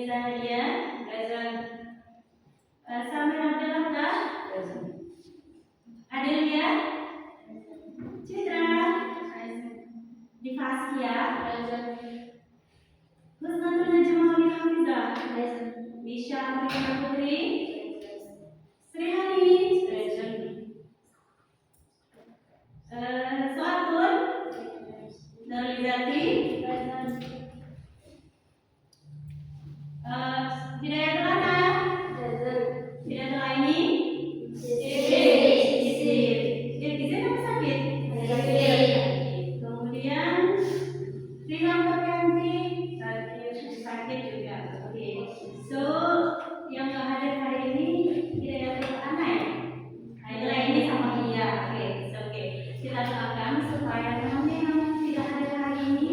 Zaharia, present. Samir Abdul Rahman, present. Adelia, Citra, Divasya, present. Husnatul Najmawi Hafizah, present. Misha Afrika Putri, Sri Hani, present. Soatul, Nurlizati, present. Hidayatul Ana, present. Hidayatul Aini, Izin apa sakit? Kemudian Rina Perkanti sakit juga. Oke. So yang nggak hadir hari ini Hidayatul Ana ya. Nah itulah ini sama dia. Oke. Kita doakan supaya teman-teman yang tidak hadir hari ini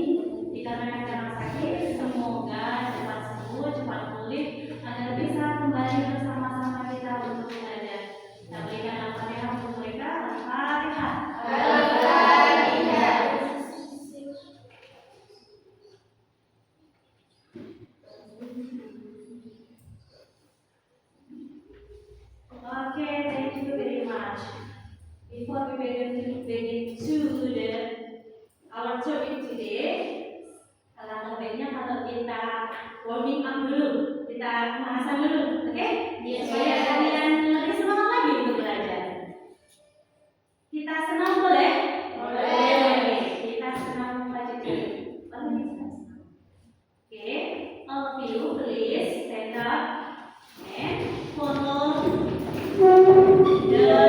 dikarenakan karena sakit, semoga cepat sembuh, cepat pulih agar bisa kembali bersama-sama kita untuk belajar. Kita berikan Al-Fatihah untuk mereka. Al-Fatihah. Okay, thank you very much. Before we begin to our topic today, alangkah baiknya kalau kita warming up dulu, kita pemanasan dulu, oke? Supaya kalian lebih semangat lagi untuk belajar. Kita senang boleh? Boleh. Kita senang membaca dulu. Oke, all of you please stand up and follow the video.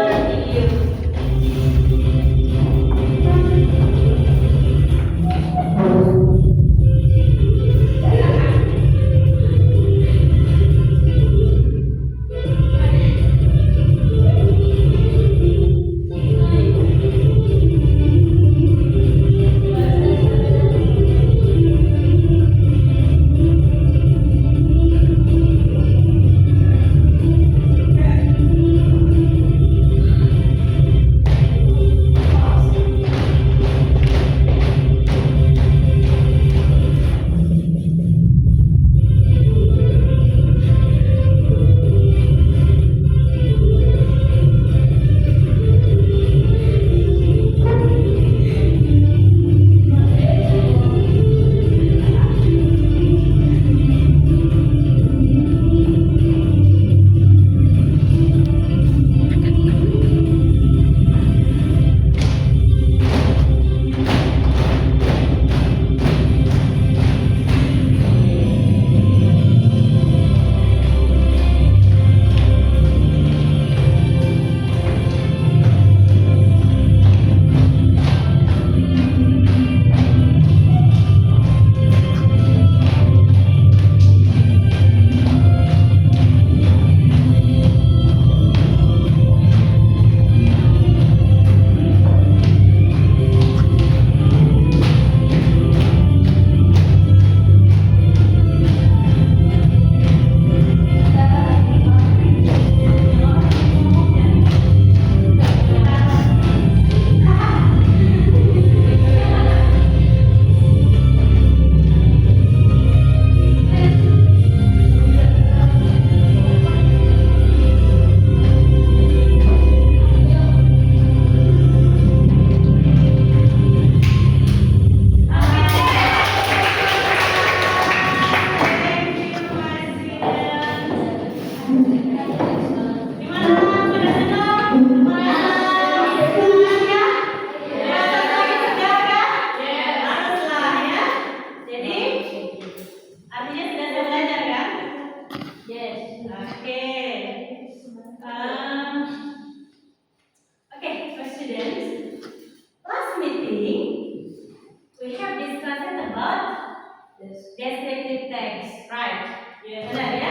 Descriptive text, right? Benar ya?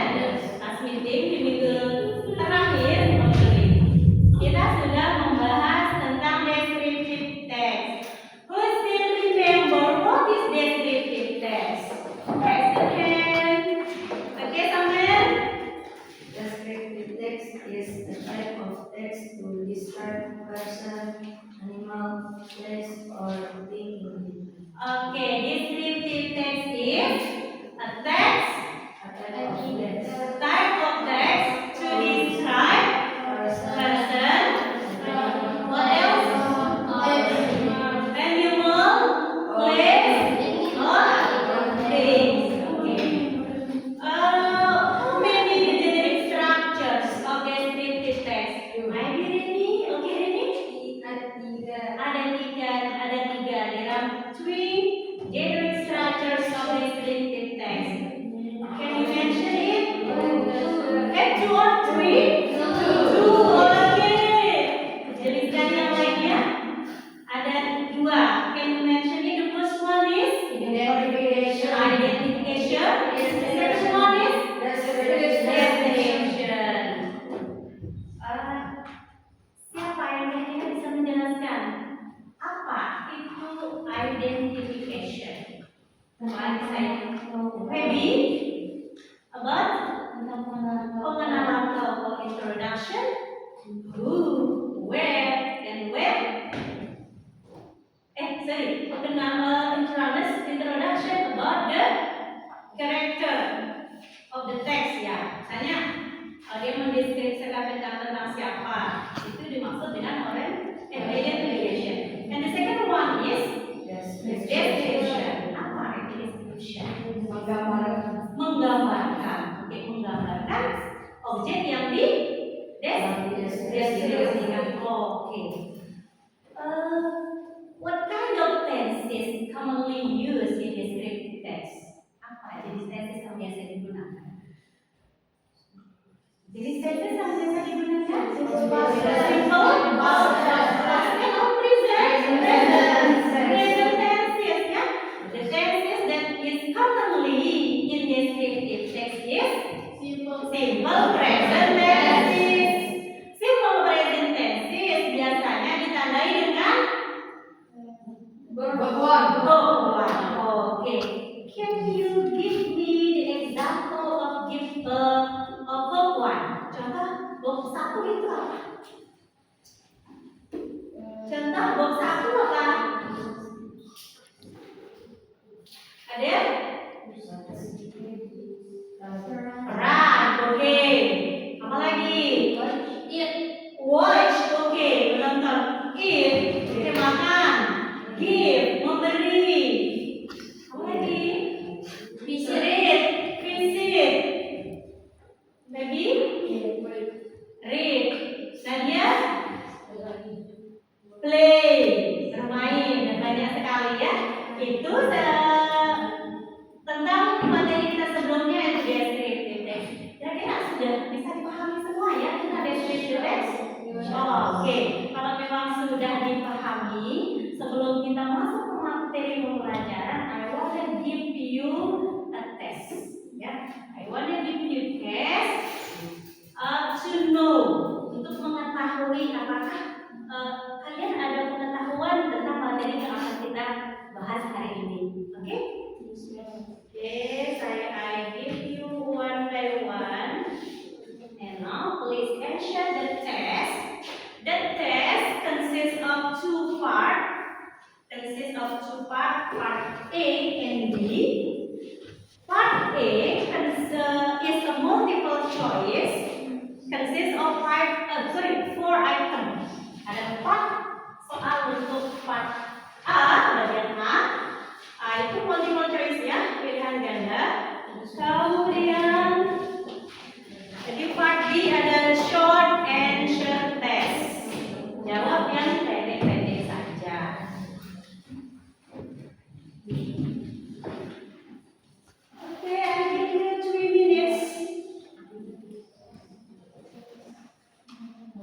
Last meeting di minggu terakhir, kita sudah membahas tentang descriptive text. Who still remember what is descriptive text? Raise your hand. Okay, Samuel? Descriptive text is a type of text to describe person, animal, place, or thing. Okay, descriptive text is a text Who, where, and when. Sorry. Introduction about the character of the text ya. Misalnya dia mendeskripsikan tentang siapa, itu dimaksud dengan identification. And the second one is description. Apa itu description? Menggambarkan. Oke, menggambarkan objek yang deskripsikan. Oke. What kind of tense is commonly used in descriptive text? Apa jenis tenses yang biasa digunakan? Jenis tenses yang biasa digunakan? Simple, past tense, present tenses ya. The tenses that is commonly in descriptive text is simple present tenses. Simple present tenses biasanya ditandai dengan verb one. Okay. Can you give me the example of verb one? Contoh verb satu itu apa? Contoh verb satu apa? Ada? Run. Okay. Apa lagi? Watch. Okay. Menonton. Eat. Okay, makan. Give, memberi. Apa lagi? Visit. Lagi? Read. Nadia? Play. Bermain. Dan banyak sekali ya. Itu tentang materi kita sebelumnya yang descriptive text. Kira-kira sudah bisa dipahami semua ya tentang descriptive text? Oke. Kalau memang sudah dipahami, sebelum kita masuk ke materi pembelajaran, I wanna give you a test. Ya, I wanna give you test to know, untuk mengetahui apakah kalian ada pengetahuan tentang materi yang akan kita bahas hari ini. Oke? I give you one by one. And now please answer the test. The test consists of two parts. Part A and B. Part A is a multiple choice. Consists of 4 items. Ada 4 soal untuk part A, bagian A. Itu multiple choice ya, pilihan ganda. Kemudian di part B ada short answer test. Jawab yang pendek-pendek saja. Okay, I give you 3 minutes.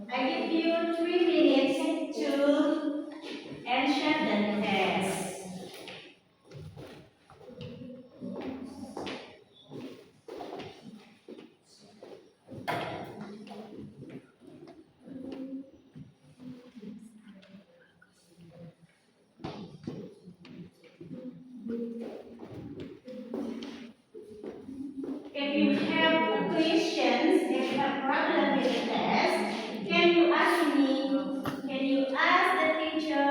I give you 3 minutes to answer the test. If you have questions, if you have problem with the test, can you ask the teacher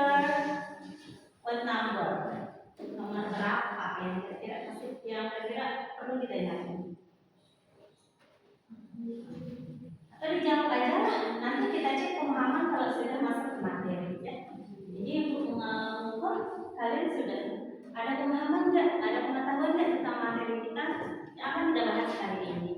what number? Nomor berapa yang kira-kira perlu ditanyakan? Atau dijawab aja lah, nanti kita cek pemahaman kalau sudah masuk ke materi ya. Jadi untuk mengukur kalian sudah ada pemahaman nggak, ada pengetahuan nggak tentang materi kita yang akan kita bahas hari ini.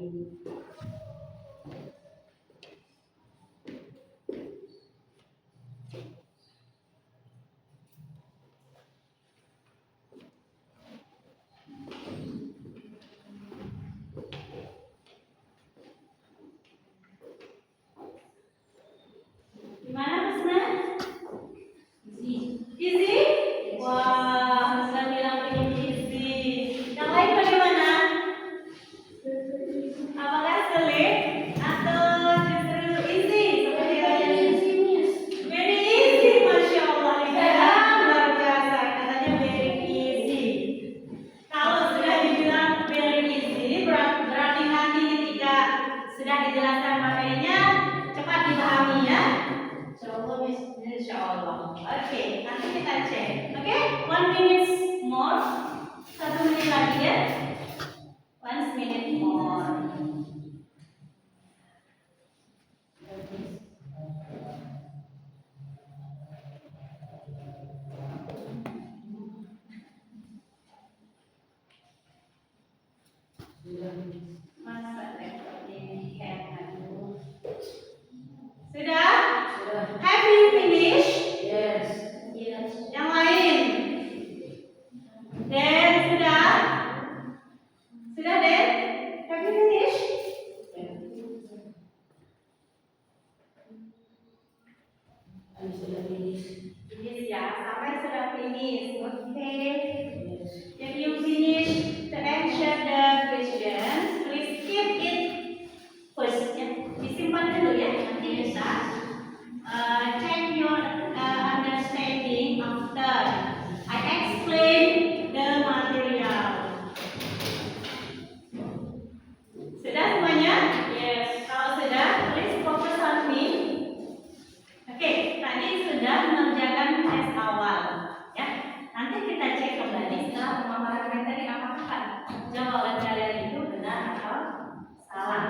Gimana Rusna? Oke, nanti kita cek. Oke, 1 minute more. 1 menit lagi ya. 1 minute more. Masa laptop ini hang dulu. Sudah? Have you finished? Yes. Yang lain? Dan sudah? Sudah, Dan? Have you finished? Finish ya, sampai sudah finish. Oke. If you finish to answer the questions, please keep it first ya. Disimpan dulu ya, nanti bisa check your understanding after I explain the material. Sudah semuanya? Yes. Kalau sudah, please focus on me. Oke, tadi sudah mengerjakan tes awal, ya. Nanti kita cek kembali setelah pemaparan materi apakah jawaban kalian itu benar atau salah.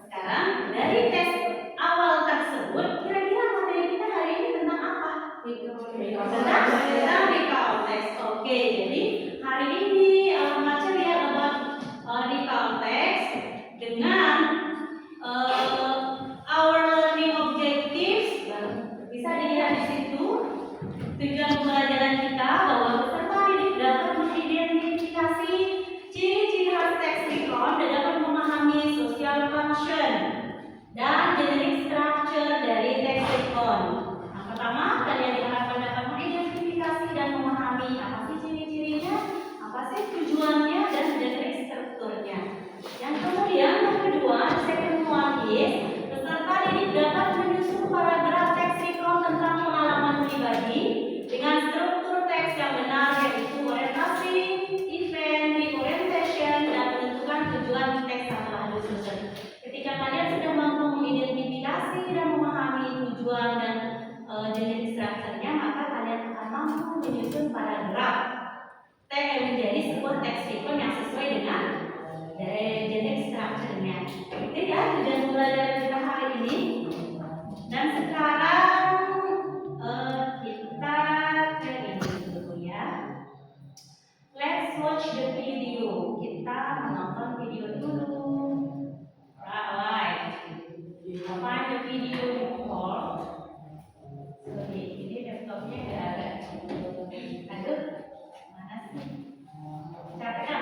Sekarang dari tes awal tersebut, kira-kira materi kita hari ini tentang apa? Tentang recall text. Oke, jadi hari ini material about recall text dengan our learning objectives bisa dilihat di situ. Tujuan pembelajaran kita bahwa peserta didik dapat mengidentifikasi ciri-ciri khas teks recall dan dapat memahami social function dan generic structure dari teks recall. Yang pertama, kalian diharapkan dapat mengidentifikasi dan memahami apa sih ciri-cirinya, apa sih tujuannya dan generic strukturnya. Yang kemudian yang kedua, second one is peserta didik dapat menyusun paragraf teks recall tentang pengalaman pribadi dengan struktur teks yang benar, yaitu orientasi, event, reorientation, dan menentukan tujuan teks yang telah disusun. Ketika kalian sudah mampu mengidentifikasi dan memahami tujuan dan jenis strukturnya, maka kalian akan mampu menyusun paragraf teks yang menjadi sebuah teks recall yang sesuai dengan jenis strukturnya. Itu ya tujuan pembelajaran kita hari ini. Dan sekarang kita ke ini dulu ya. Let's watch the video. Kita menonton video dulu. Alright. Find the video before. Sorry, ini laptopnya nggak ada. Aduh, mana sih? Capek kan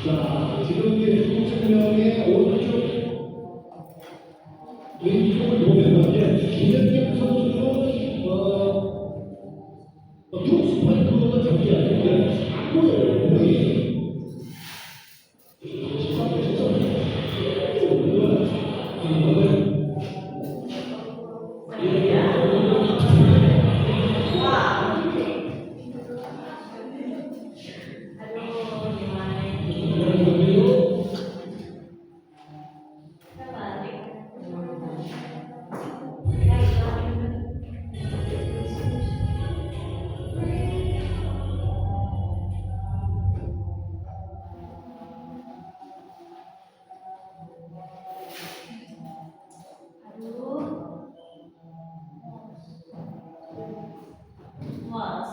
자, 지금 이승명의 오른쪽 왼쪽을 보면 김현경 선수는 툭 스파이크가 잡지 않는데 안 보여요. 공이 13대 13. Aduh, gimana ini? Kita balik. Aduh. Was.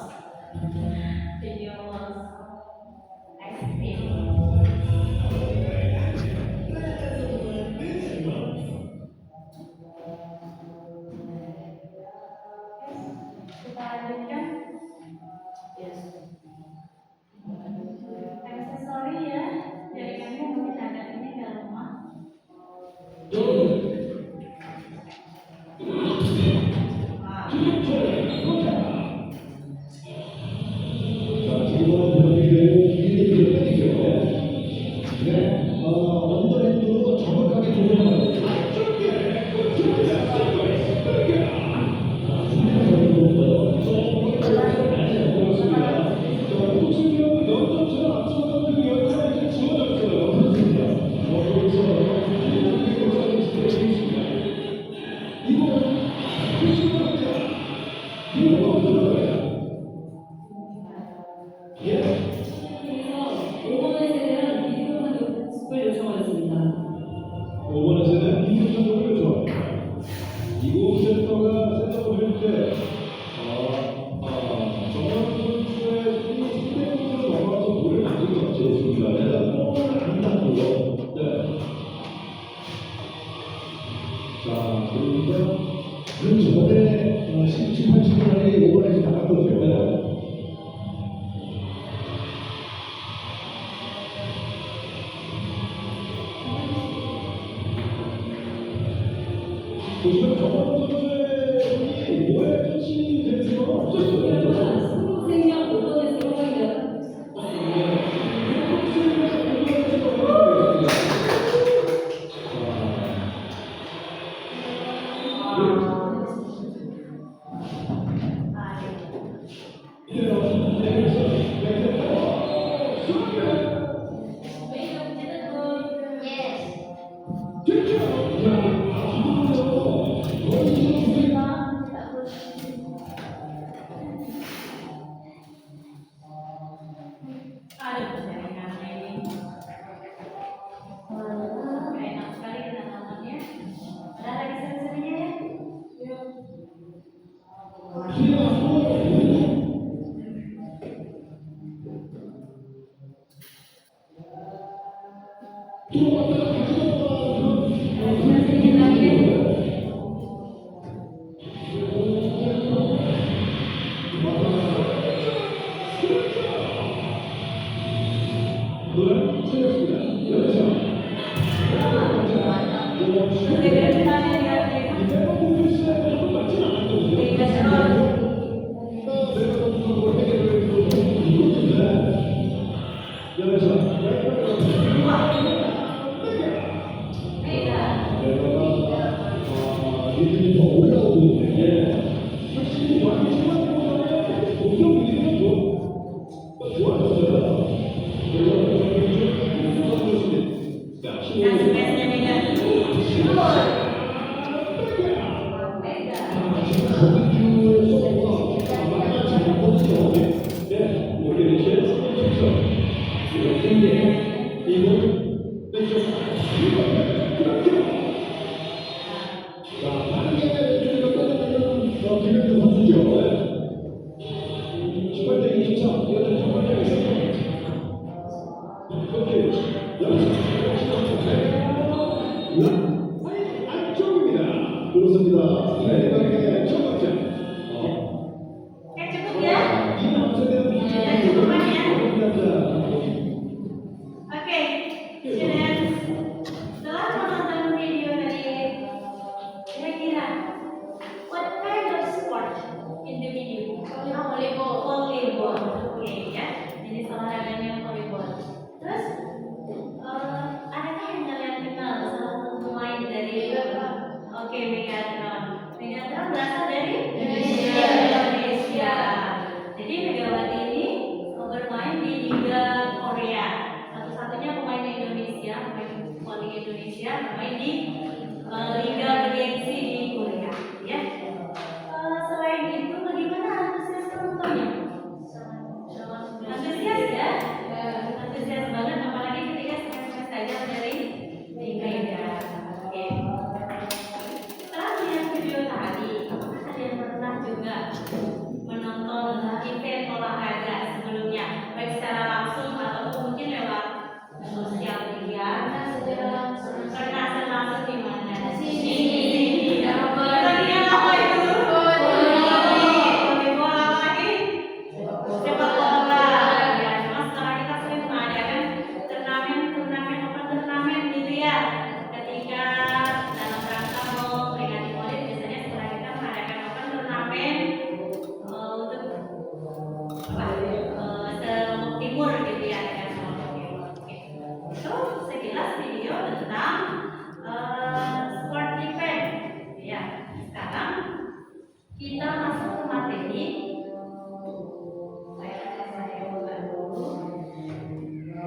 Video was. Kita lanjutkan Yes. aksesori ya. Jaringannya mungkin agak ini agak lemah. 자, 지금은 경기대로 기대를 때리죠. 네, 언더핸드로 정확하게 조정하고 그래서 5번의 세대는 이동한 연습을 요청하였습니다. 5번의 세대는 이승찬 선수를 줘. 이국 센터가 센터를 해줄 때, 정원 선수의 상대편으로 넘어가서 볼을 만든 것 같습니다. 내가 볼을 안 닿고요. 네. 자, 그러니까 그 전에 17, 18년에 5번에서 나갔거든요. 네. 보시면 정원 선수의 손이 뭐에 터치 될 수가 없었어요. 생명 5번의 세대가 Aduh, jaringannya ini. Gak enak sekali kita nontonnya. Ada lagi seri-serinya ya? sedikit lagi. 노래 세웠습니다. 여기서 Sebenarnya dia 이대로 공을 시작하는 것 같진 않았거든요. Tiga serol. 내가 선수로 해결을 이루었는데 여기서 Beda. 리듬이 더 올라오고 있는데 확실히 완전한 공격 리듬이 더 좋아졌어요. 그래서 Yang space-nya beda. Beda. 정규의 서브가 만만치 않거든요. 네, 우리 이제 선수죠. 이렇게 이걸 왼쪽 그렇죠. 자, 만약에 왼쪽에서 빠져나가는 김현주 선수죠. Kita masuk ke materi.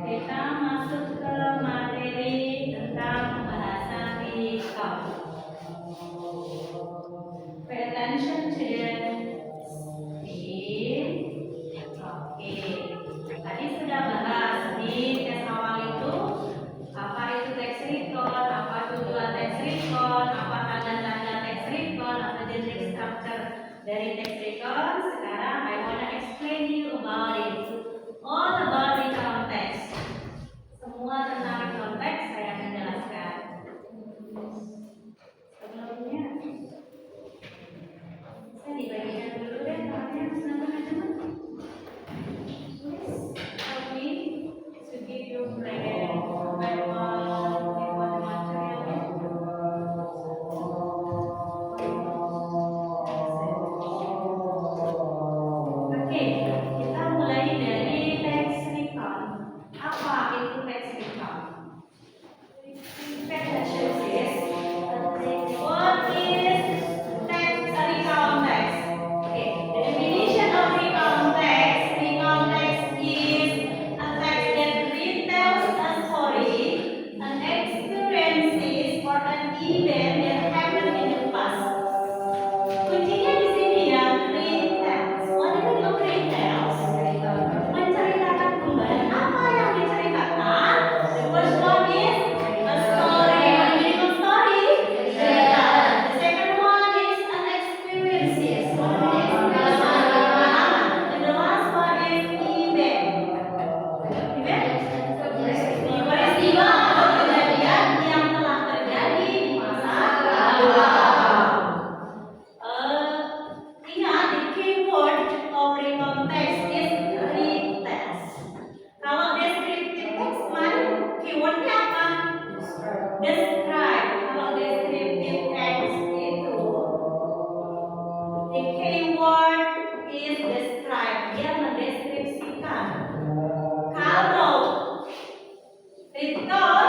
Kita masuk ke materi tentang pembahasan recall. Pay attention to the screen. Oke, tadi sudah bahas di tes awal itu apa itu tax record, apa tujuan tax record, apa tanda-tanda tax record, apa jenis structure dari tax record. Sekarang I wanna explain you about it. All about recount tax. Semua tentang recount tax saya akan jelaskan. Sebelumnya saya dibagikan dulu deh tangannya senang-senang. Help me to give you Oke, kita mulai dari tax recount. Apa itu tax recount? Pay attention, please. What is tax recount tax? Okay, the definition of recount tax. Recount tax is a tax that retells a story, an experiences, or an event that happened in the past. Kuncinya di sini ya, retells. What do you mean of retells? Menceritakan kembali apa yang diceritakan. The first one is a story. What do you mean of story? Cerita. The second one is an experiences. What do you mean pengalaman? And the last one is event. Event? Peristiwa atau kejadian yang telah terjadi di masa lalu. Ingat, the keyword of recount text is retells. Kalau descriptive text kemarin keywordnya apa? Describe. Kalau descriptive text itu the keyword is describe. Dia mendeskripsikan. Kalau recall,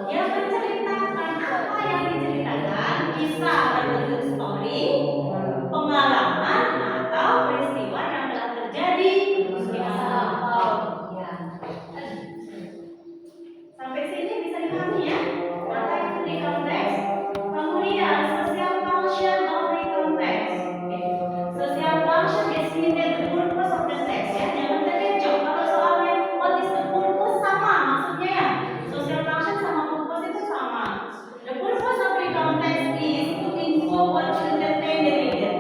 dia menceritakan apa yang diceritakan, bisa berbentuk story, pengalaman, atau peristiwa yang telah terjadi di masa lampau. Sampai sini bisa dipahami ya? Apa itu recount text? Kemudian social function of recount text. Oke. Social function is mean the purpose of the text ya. Jangan terkecoh kalau soalnya what is the purpose sama maksudnya ya. Social function sama purpose itu sama. The purpose of recount text is to info what to entertain the reader.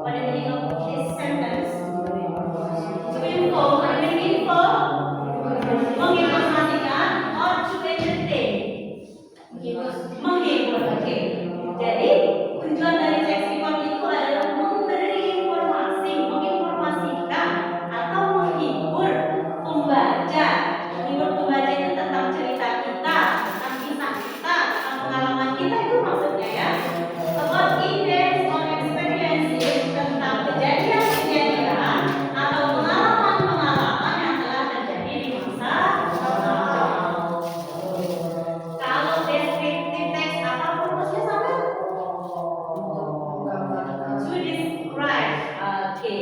What is the meaning of this sentence? To info. What do you mean info? Menginformasikan or to entertain. Menghibur. Oke. Jadi tujuan dari text record itu adalah memberi informasi, menginformasikan atau menghibur pembaca. Menghibur pembaca itu tentang cerita kita, tentang kisah kita, tentang pengalaman kita itu maksudnya ya. About events or experiences, tentang kejadian-kejadian atau pengalaman-pengalaman yang telah terjadi di masa lalu. Kalau descriptive text apa purpose-nya sama? To describe. Oke.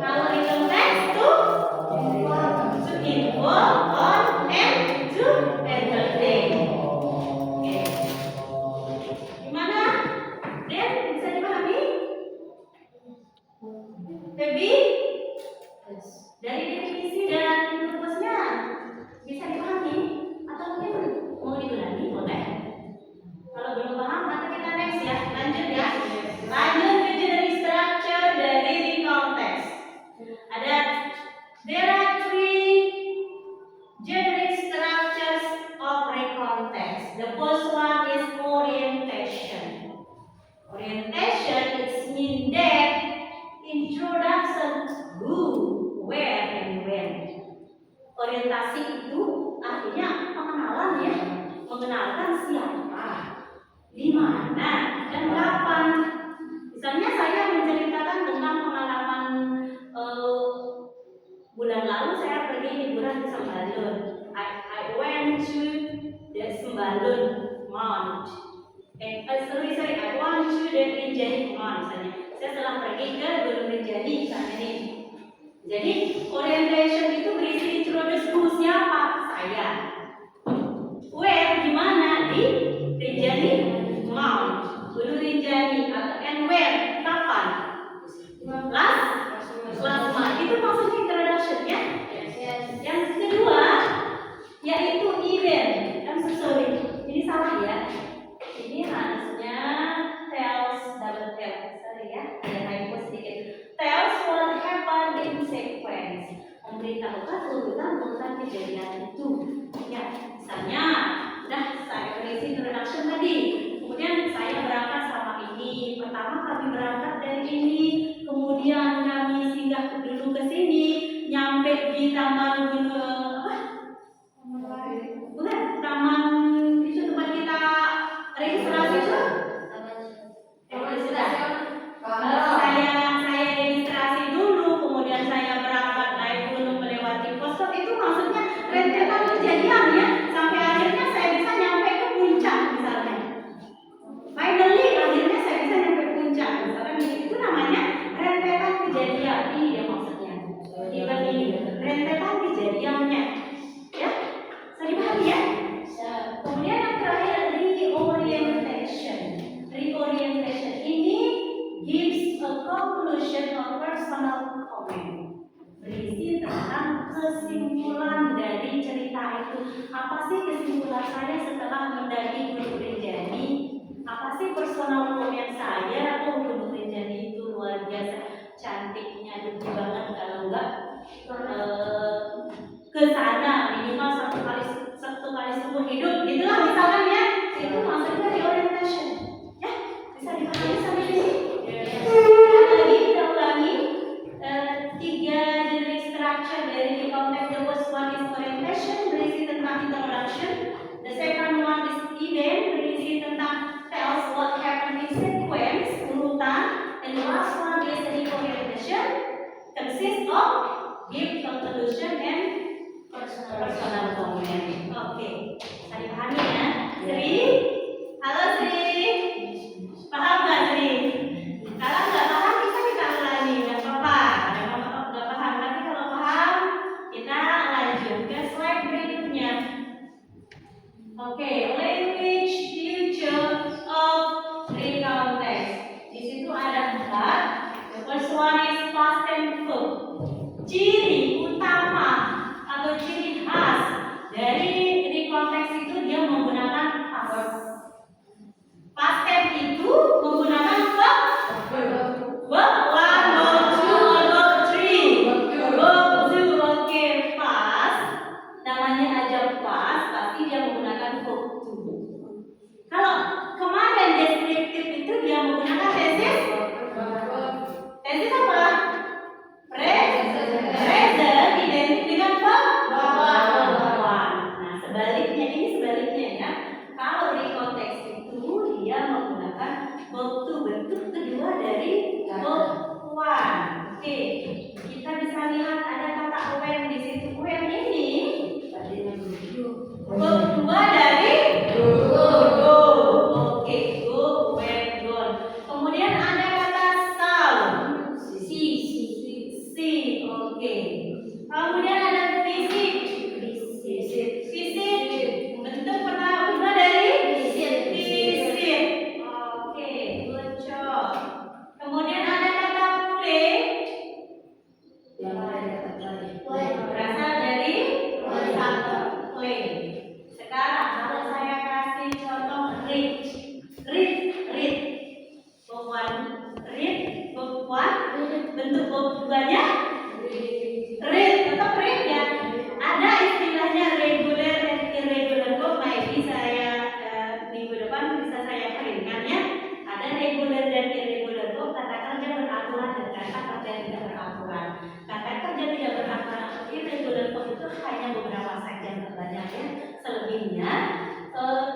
Kalau recount text to info on and to entertain. Oke. Gimana? Dan bisa dipahami? Baby? Dari definisi dan purpose-nya bisa dipahami? Atau mungkin mau diulangi? Boleh. Kalau belum paham, nanti kita next ya. Lanjut ya. Lanjut ke jenis structure dari recount text. There are three generic structures of recount text. The first one is orientation. Orientation is mean that introduction who, where, and when. Orientasi itu artinya pengenalan ya, mengenalkan siapa, di mana, dan kapan. Misalnya saya menceritakan tentang pengalaman bulan lalu saya pergi liburan ke Sembalun. I went to the Sembalun Mount. I went to the Rinjani Mount misalnya. Saya telah pergi ke Gunung Rinjani misalnya nih. Jadi orientation itu berisi introduce who, siapa? Saya. Where, di mana? Di Rinjani Mount, Gunung Rinjani. And where, kapan? Last month. Itu maksudnya introduction ya. Yang kedua yaitu event. I'm so sorry, ini salah ya. Ini harusnya tells double L. Sorry ya, ada typo sedikit. Tells what happened in sequence. Memberitahukan urutan kejadian itu. Ya, misalnya, udah saya berisi introduction tadi. Kemudian saya berangkat sama ini. Pertama kami berangkat dari ini. Kemudian kami singgah dulu ke sini. Nyampe di taman bukan taman itu tempat kita registrasi itu. Saya registrasi dulu, kemudian saya berangkat naik gunung melewati pospot. Itu maksudnya rentetan kejadian ya, sampai akhirnya saya bisa nyampe ke puncak misalnya. Finally akhirnya saya bisa nyampe puncak misalnya. Itu namanya rentetan kejadian. Ini ya maksudnya. Ini rentetan kejadiannya. Ya, saya dipahami ya. Kemudian yang terakhir reorientation. Reorientation ini gives a conclusion or personal comment. Berisi tentang kesimpulan dari cerita itu. Apa sih kesimpulan saya setelah mendaki Gunung Rinjani? Apa sih personal comment saya? Oh, Gunung Rinjani itu luar biasa cantiknya, lucu banget. Kalau enggak ke sana minimal satu kali seumur hidup, gitulah misalkan ya. Itu maksudnya reorientation. Ya, bisa dipahami sampai di sini. Lagi kita ulangi 3 jenis structure dari konteks. The first one is orientation, berisi tentang introduction. The second one is event, berisi tentang tells what happened in sequence, urutan. And the last one is reorientation, consists of give conclusion and personal comment. Oke, bisa dipahami ya. Sri, halo Sri, paham nggak Sri? Kalau nggak paham bisa kita ulangi, nggak apa-apa. Kalau nggak paham, tapi kalau paham kita lanjut ke slide berikutnya. Oke, language future of recontext. Di situ ada 4. The first one is past tense verb. Ciri utama atau ciri khas dari recontext itu dia menggunakan past. Past tense itu menggunakan verb 1, verb 2, verb 3. Verb 2, oke, past. Namanya aja past, pasti dia menggunakan verb 2. Kalau kemarin deskriptif itu dia menggunakan tenses. Tenses apa? Present identik dengan verb 1. Nah, sebaliknya, ini sebaliknya ya. Kalau di konteks itu dia menggunakan verb 2, bentuk kedua dari verb 1. Oke, kita bisa lihat ada kata when di situ. When ini verb 2 dari go. Oke, go, when, gone. Kemudian ada kata shall. See, oke. Kemudian ada visit. Bentuk pertama dari visit. Oke, good job. Kemudian ada kata play. Berasal dari kata play. Sekarang kalau saya kasih contoh read. Verb 1, bentuk verb 2-nya read, tetap read ya. Ada istilahnya regular dan irregular verb. Maybe saya minggu depan bisa saya keringkan ya. Ada regular dan irregular verb, kata kerja beraturan dan kata kerja tidak beraturan. Kata kerja tidak beraturan atau irregular verb itu hanya beberapa saja, nggak banyak ya. Selebihnya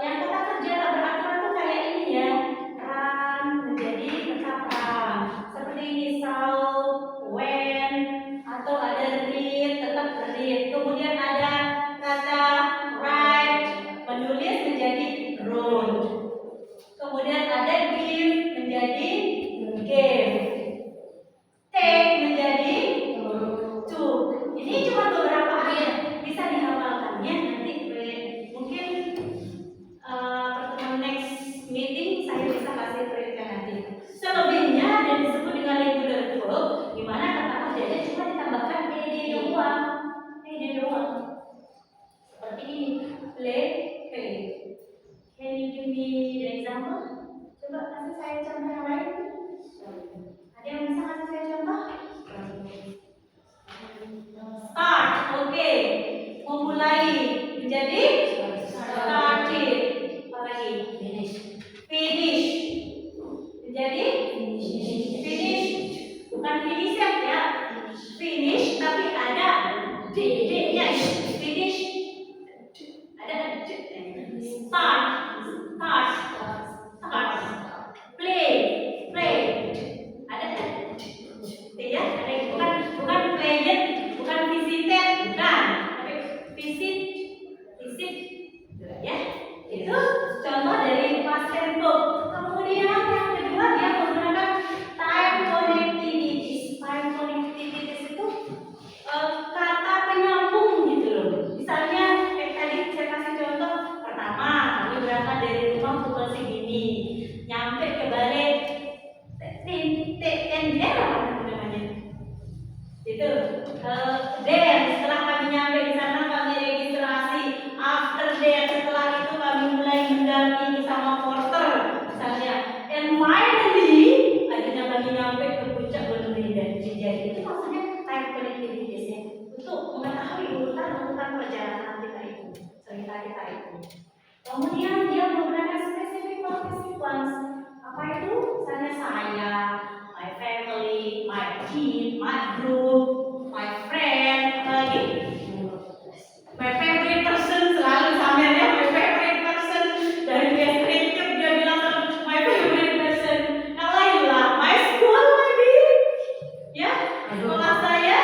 yang kata kerja tak beraturan itu kayak ini ya. Run menjadi tetap run. Seperti ini saw, when, atau ada read, tetap read. Kemudian ada kata write, menulis menjadi wrote. Kemudian ada give menjadi gave. Then setelah kami nyampe di sana kami registrasi. After that setelah itu kami mulai mendampingi sama porter misalnya. And finally akhirnya kami nyampe ke puncak Gunung Rinjani. Itu maksudnya time connectivity-nya untuk mengetahui urutan perjalanan kita itu, cerita kita itu. Kemudian dia menggunakan specific participants. Apa itu? Misalnya saya, my family, my team, my group, my friend, lagi my favorite person, selalu sama dia my favorite person. Dari descriptive dia bilang my favorite person. Yang lain lah my school lagi, ya sekolah saya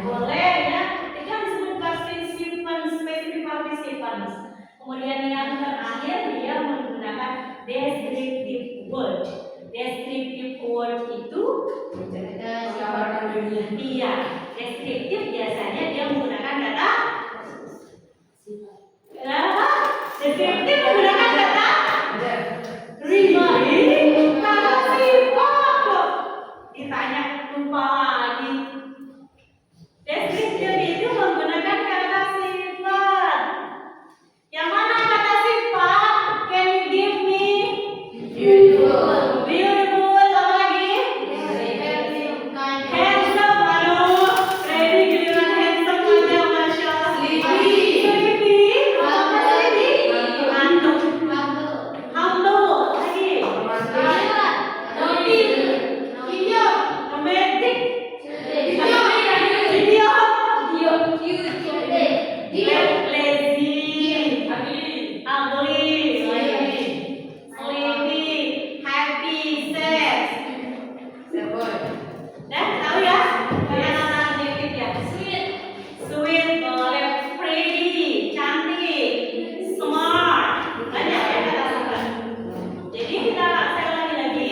boleh ya. Itu yang disebut participants, specific participants. Kemudian yang terakhir dia menggunakan descriptive word. Descriptive word itu Gambarkan dunia. iya, deskriptif biasanya dia menggunakan kata apa? Deskriptif menggunakan kata kata sifat kok. Ditanya lupa lagi. Deskriptif itu menggunakan kata sifat. Yang mana kata sifat? Can you give me? Beautiful. Apa lagi? Handsome, aduh, Freddy giliran handsome aja, masya Allah. Sleepy, apa lagi? Ngantuk, humble, lagi. Romantic, lazy, ugly, sleepy, happy, sad. Dan tahu ya, kata-kata adjektif ya. Sweet, boleh, pretty, cantik, smart. Banyak ya kata sifat. Jadi kita saya ulangi lagi.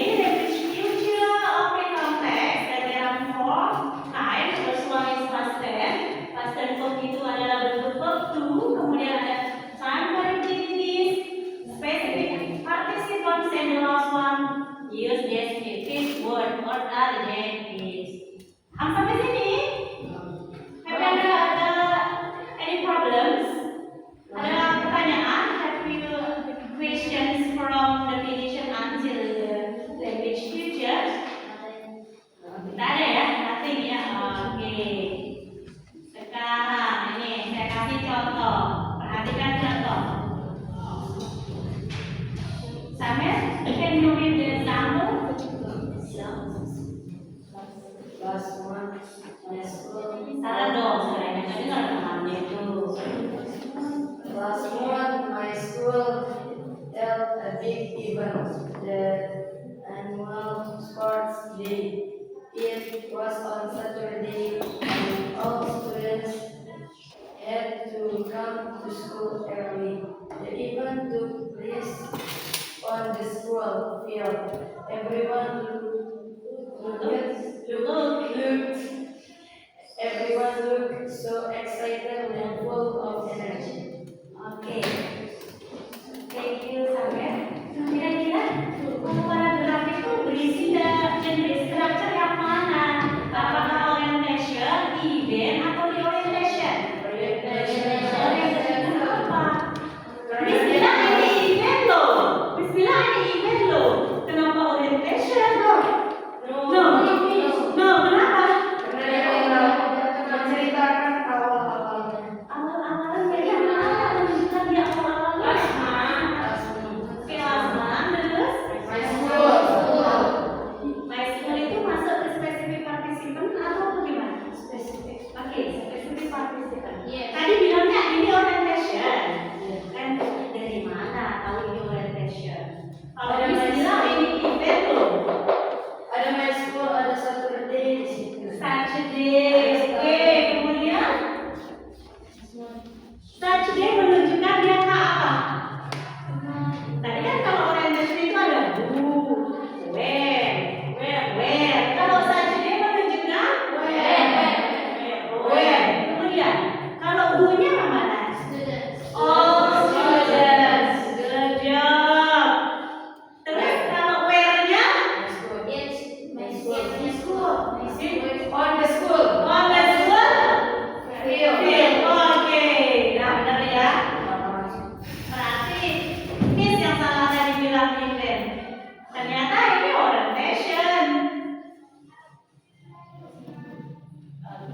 Future object context dan there are four types. First one is past tense. Past tense verb itu adalah bentuk verb to. Kemudian ada time connectivities, specific participants, and the last one use descriptive word or adjectives. Sampai sini? Have ada any problems? Ada pertanyaan? Have you questions from definition until the language future? Tidak ada ya? Nothing ya? Oke. Sekarang ini saya kasih contoh. Perhatikan contoh. Samuel, can you read the example? Last one, my school. Salah dong, saya nggak dengar temannya itu. Last one, my school held a big event, the annual sports day. It was on Saturday, and all students had to come to school early. The event took place on the school field. Everyone looked so excited and full of energy. Oke. Thank you, Samuel. Kira-kira paragraf itu berisi dan jenis structure yang mana? Apakah orientation, event, atau reorientation? Orientation apa? Bismillah ini event loh. Kenapa orientation?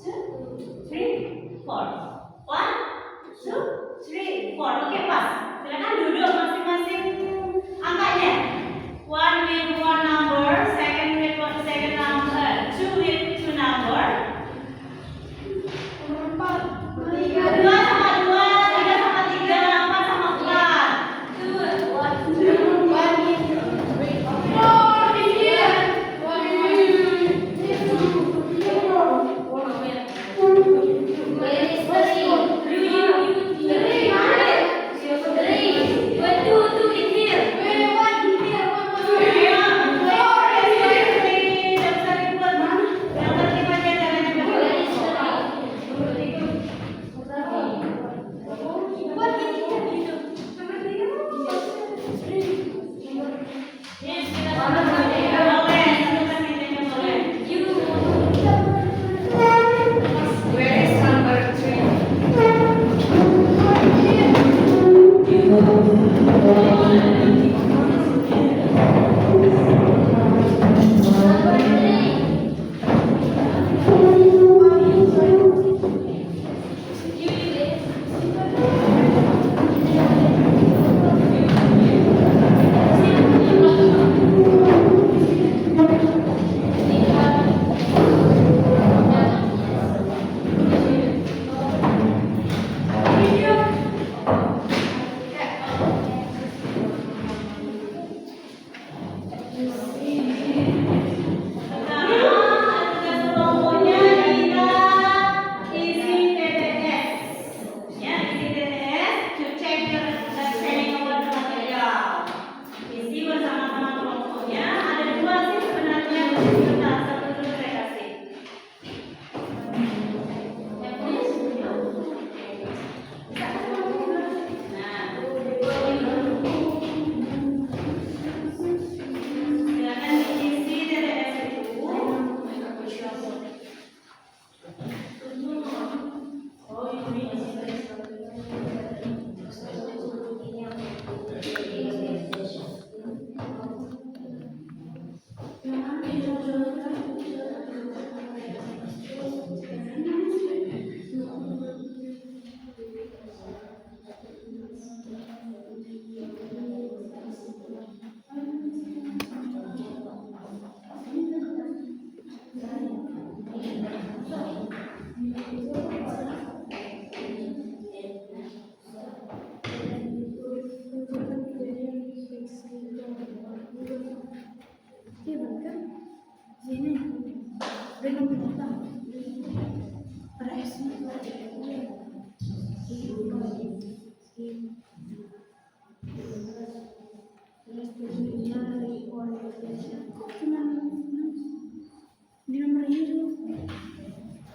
2, 3, 4. 1, 2, 3, 4. Oke, pas. Silakan duduk masing-masing angkanya. One with one number, second with one second number, two with two number. Dua sama dua, tiga sama tiga, empat sama empat. Where is the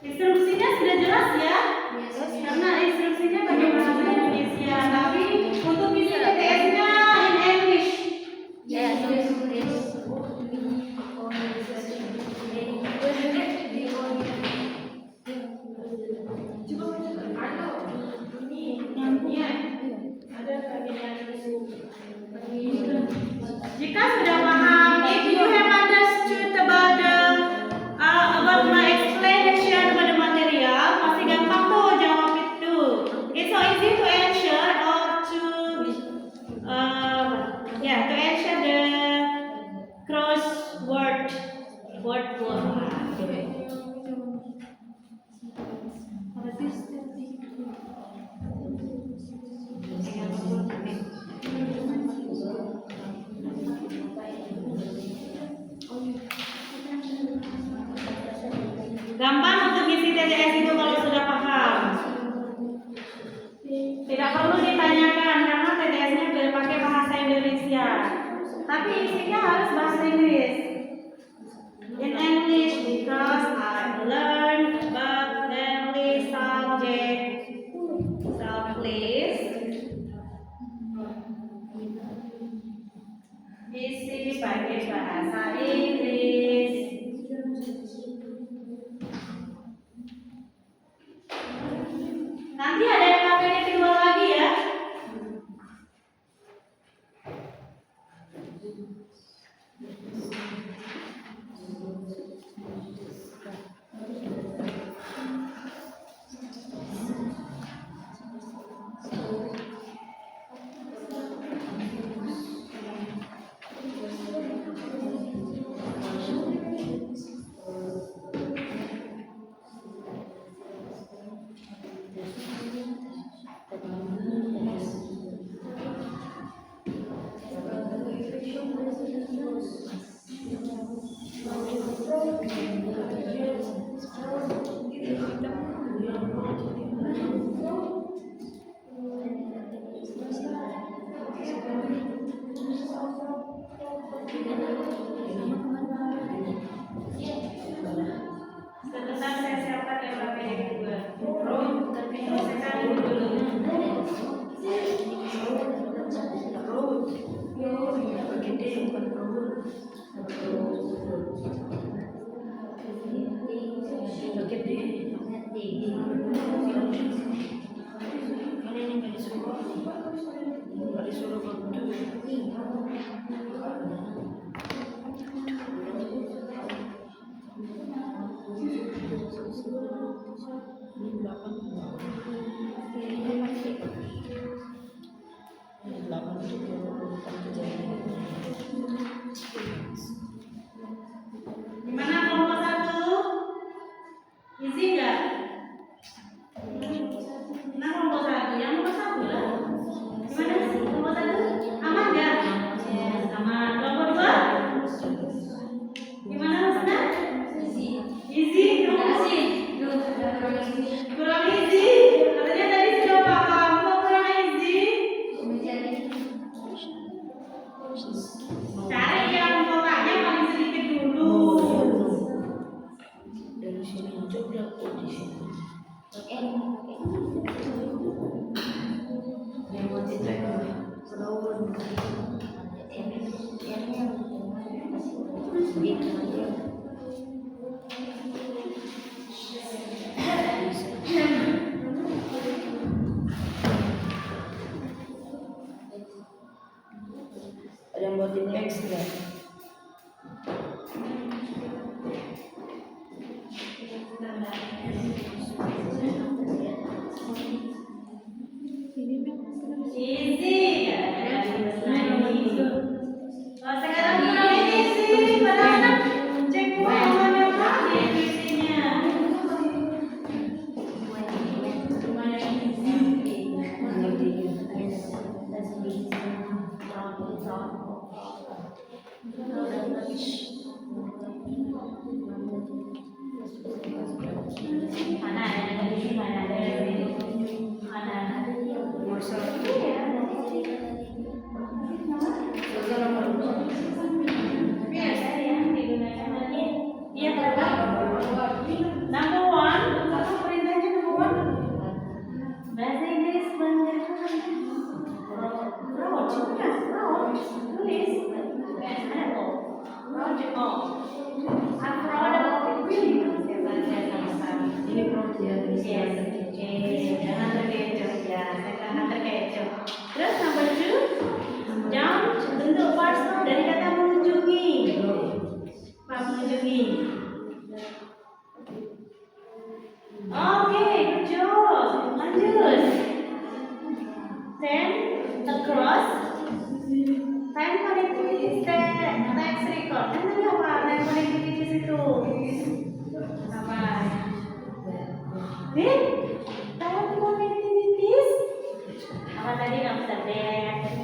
Instruksinya sudah jelas ya? Karena instruksinya pakai bahasa Indonesia, tapi untuk isi TTS-nya in English. Jika sudah paham, if you have understood about my explanation about the material, masih gampang tuh jawab itu. It's so easy to answer or to answer the crossword word. Gampang untuk isi TTS itu kalau sudah paham. Tidak perlu ditanyakan karena TTS-nya berpakai bahasa Indonesia. Tapi isinya harus bahasa Inggris. In English because I learned about English subject. So please isi pakai bahasa Inggris. Nanti ada yang KPD kedua lagi ya. Sebentar saya siapkan yang KPD kedua. Selesaikan dulu. Gimana kelompok 1? Isi enggak? Nah kelompok 1, yang nomor 1 lah. Gimana sih kelompok 1? Aman enggak? Aman. Kelompok 2? Gimana Husna? Easy. Kurang easy. Katanya tadi sudah paham, kok kurang easy? Cari yang polanya paling sedikit dulu. Dari sini juga di sini. Yang mau ditanya perawan ada yang buat di next ya. Afro ada pemimpin. Hebatnya sama-sama. Ini perut ya, bisa Yes. Oke, jangan terkecoh ya, jangan terkecoh. Terus number 2, jump bentuk parcel dari kata mengunjungi. Pak mengunjungi. Oke, good job. Lanjut. Then across. Time connectivity text record. Kan tadi apa? Time connectivity itu apa? Then time connectivity apa tadi nggak bisa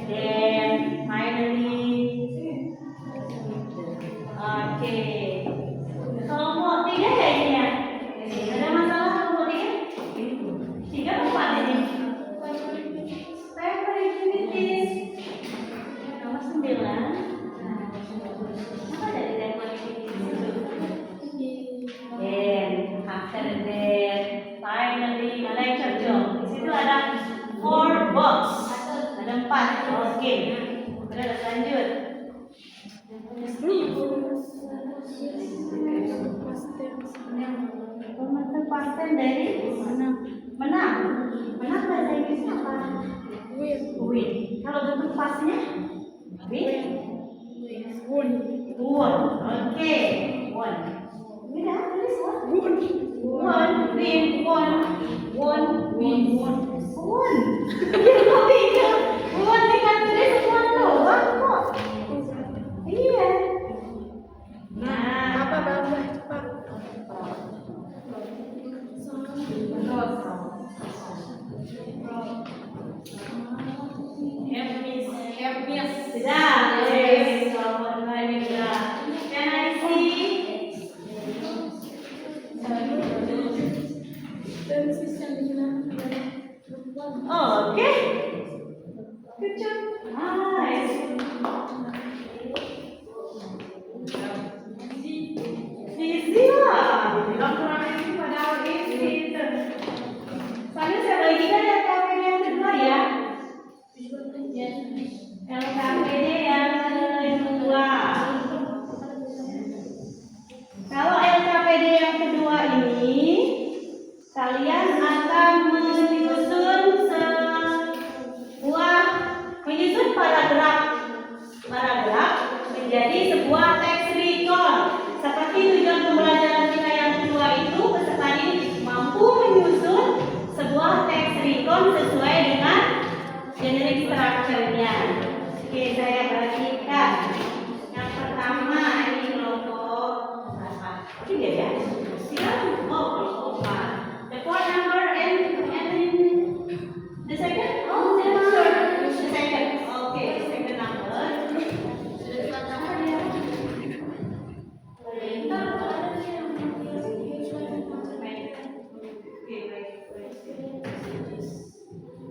then finally. Oke. Kelompok 3 ya ini ya. Ada masalah kelompok 3? 3 atau 4 ini? Time connectivity nomor 9. Apa dari time connectivity itu? Then, after that, finally, mana yang cocok? Di situ ada 4 box. Ada 4. Oke. Terus lanjut. Pembentuk pasten dari menang. Menang bahasa Inggrisnya apa? Win. Kalau bentuk pasnya? Win. Won. Oke. Won. Ini dah tulis won. Won. Win. Won. Won. Win. Won. Won. Won dengan tulis won doang kok. Iya. Nah, apa bangga cepat? Sudah. Yes. Alhamdulillah. Can I see? Oh, okay. Good job. Nice. Easy lah. Bilang kurang ini padahal easy. Soalnya saya bagikan yang KPD yang kedua ya. LKPD yang kedua. Kalau LKPD yang kedua ini, kalian akan menyusun paragraf menjadi sebuah teks recall. Seperti tujuan pembelajaran kita yang kedua itu, peserta ini mampu menyusun sebuah teks recall sesuai dengan generic structure-nya. Oke, saya bagikan. Yang pertama ini kelompok 3 ya. Kelompok 4. The fourth number and the second? Oh, the second. Okay, second number. Sudah number ya.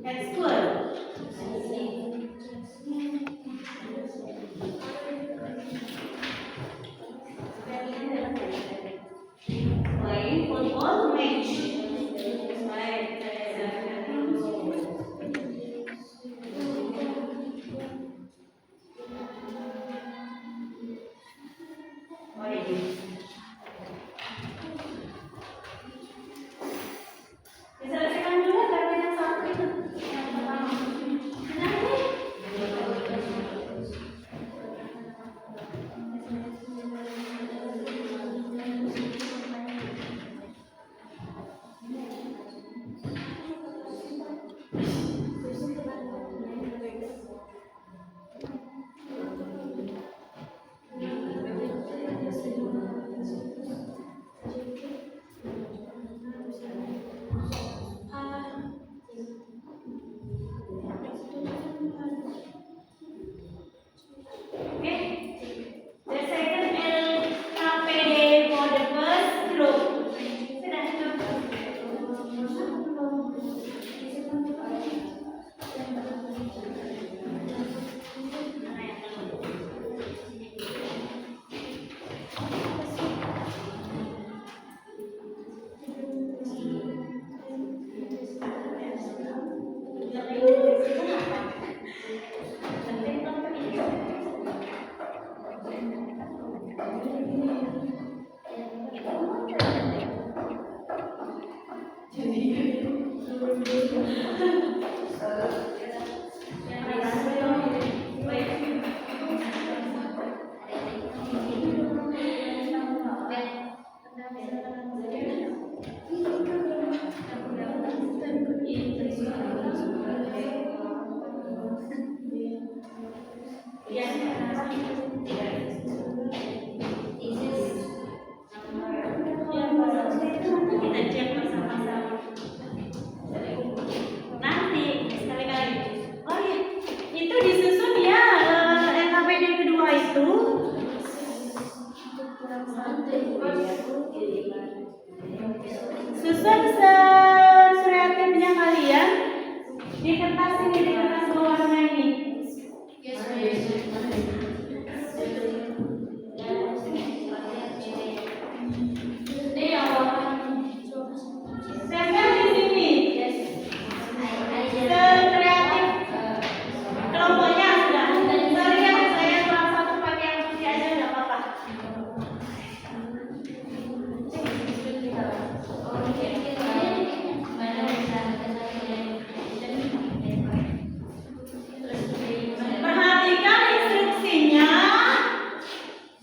That's good. Playing football match. Diselesaikan dulu tapi yang satu itu yang pertama. Susun kreatifnya kalian di kertas ini, di kertas berwarna ini. Yes, Miss. Ini yang warna Tempel di sini. Kreatif kelompoknya sudah. Sorry ya, saya kurang satu pakai yang putih aja nggak apa-apa. Perhatikan instruksinya.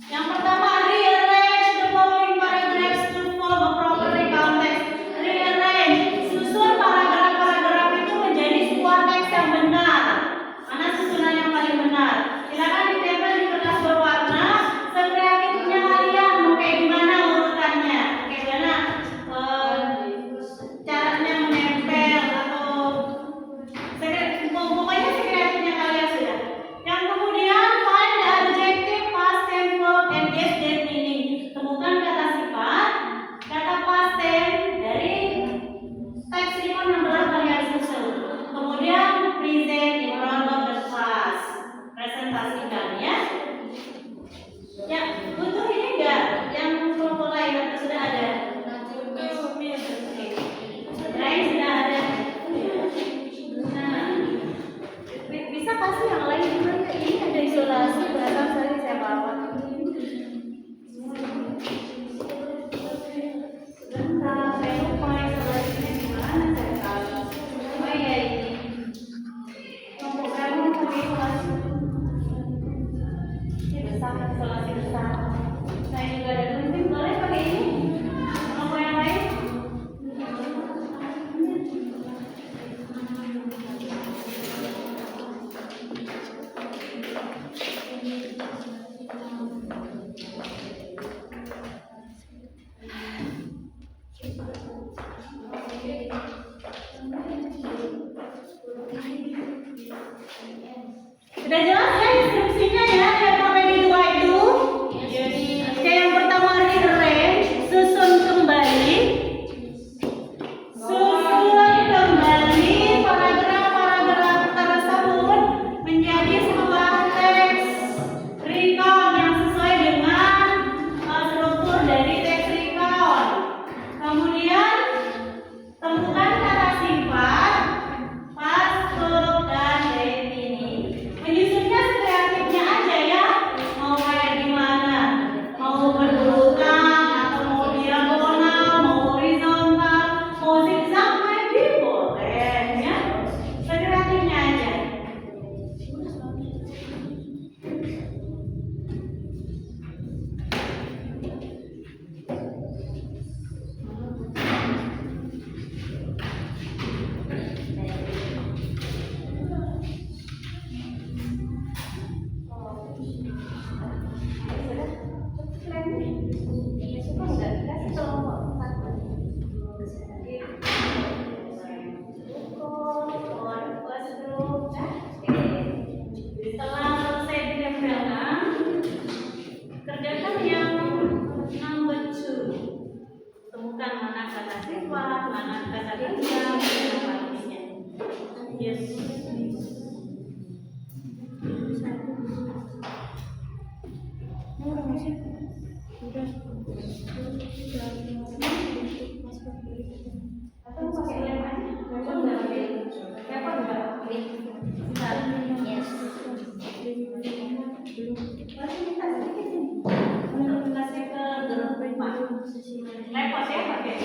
Yang pertama, rearrange the following paragraphs to form a proper context. Rearrange, susun paragraf-paragraf itu menjadi sebuah teks yang benar. Mana susunan yang paling benar? Silakan ditempel di kertas berwarna. Sekreatifnya kalian mau kayak gimana urutannya? Kayak gimana caranya menempel atau pokoknya sekreatifnya kalian sudah. Yang kemudian find the adjective, past tense, verb, and guess their meaning. Temukan kata sifat, kata past tense dari teks recon yang telah kalian susun. Kemudian present in front of the class. Presentasikan ya. Ya, butuh ini enggak? Yang kelompok lain atau sudah ada? Lain sudah ada. Nah, bisa kasih yang lain juga ya? Ini ada isolasi beragam sekali saya bawa. Sebentar, saya lupa isolasinya gimana saya tahu. Oh iya ini. Kelompok kamu pakai isolasi. Ini besar, isolasi besar. Saya juga ada penting, boleh pakai ini? Kelompok yang lain? Sudah jelas ya instruksinya ya, yang sampai di 2 itu. Oke, yang pertama rearrange, susun kembali. Susun kembali paragraf-paragraf tersebut menjadi sebuah teks recount yang sesuai dengan struktur dari teks recount. Kemudian temukan kata sifat, past, verb, dan their meaning. Menyusunnya sekreatifnya aja ya. Mau kayak gimana? Mau berurutan atau mau diagonal, mau horizontal, mau zigzag, maybe boleh ya. Sekreatifnya aja. Setelah selesai ditempelkan, kerjakan yang number 2. Temukan mana kata sifat, mana kata diam, mana artinya. Yes. Atau pakai lem aja. Repot nggak pakai? Repot nggak? Bentar. Yes. Baru minta sedikit ini. Kasih ke grup rumah. Repot ya pakai.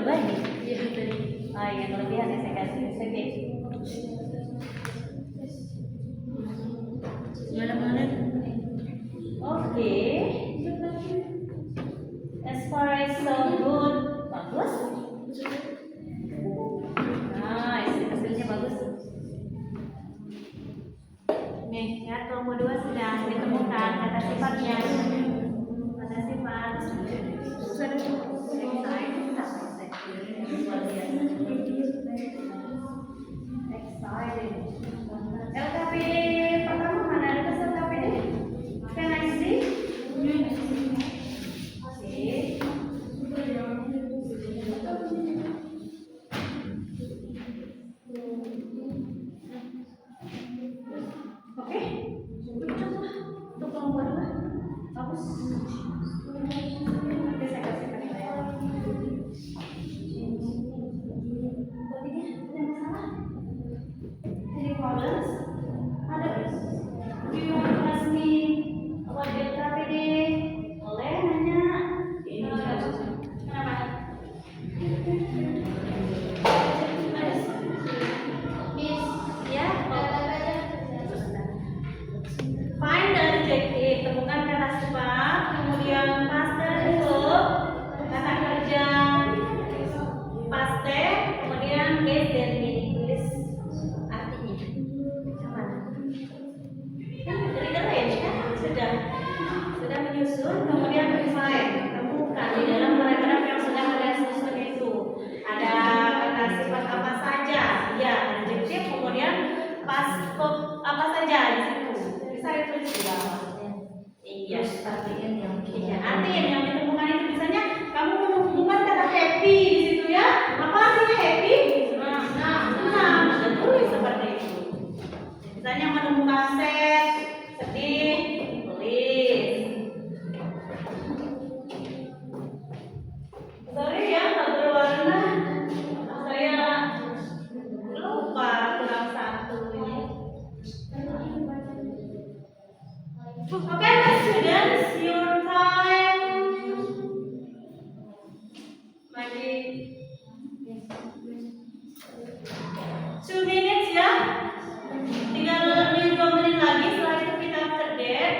berbagi? Oh iya, kelebihan ya saya kasih. Oke. Mana-mana. Oke. As far as so good, bagus. Nice, hasilnya bagus. Nih, ya kelompok 2 sudah ditemukan kata sifatnya. Kata sifat. Excited. LKPD pertama mana ada tes LKPD? Can I see? Oke. Oke. Untuk kelompok 2 bagus. Nanti saya kasih penilaian. Kelompok 3 ada masalah? Any problems? Others? Do you want to ask me about the LKPD? Boleh nanya. Kenapa? Miss, Ya, kata baca. find the adjective, temukan kata sifat, kemudian past tense verb, kata kerja past tense, kemudian case dan meaning, tulis artinya. Sama. Dari range kan sudah menyusun, kemudian refine, temukan di dalam paragraf yang sudah kalian susun itu ada kata sifat apa saja, ya adjective, kemudian past verb apa saja di situ. Bisa ditulis di bawah. Iya, Artian yang iya. Artinya yang ditemukan itu misalnya kamu menemukan kata happy di situ ya. Apa artinya happy? Senang. Sudah tulis seperti itu. Misalnya menemukan sad, sedih, tulis. Sorry ya, kalau berwarna saya lupa kurang satu ini. Okay, my students, your time. Maybe 2 minutes ya. Tinggal 2 menit lagi. Setelah itu kita after that,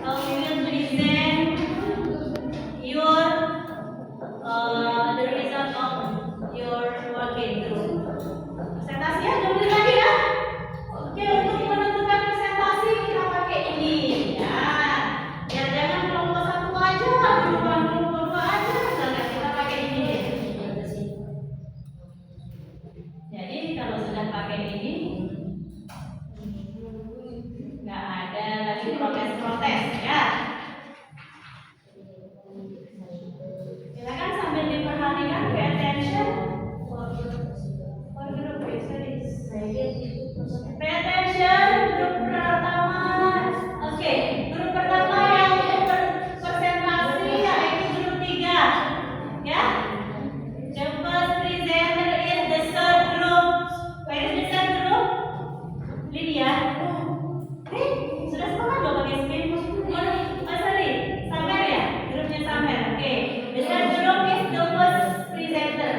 we will present your the result of your working group. Presentasi ya, 2 menit lagi ya. Oke, untuk menentukan presentasi kita pakai ini ya. Ya jangan kelompok 1 aja, bukan kelompok 2 aja. Misalnya kita pakai ini. Jadi kalau sudah pakai ini, nggak ada lagi protes-protes ya. Silakan sambil diperhatikan, pay attention. For group studies. Pay attention, grup pertama. Oke, grup pertama yang untuk presentasi yaitu grup 3. Ya. The first presenter is the third group. Where is the third group? Lydia. Sudah sepakat dong pakai screen? Sorry, Samer ya? Grupnya Samer. Oke. The third group is the first presenter.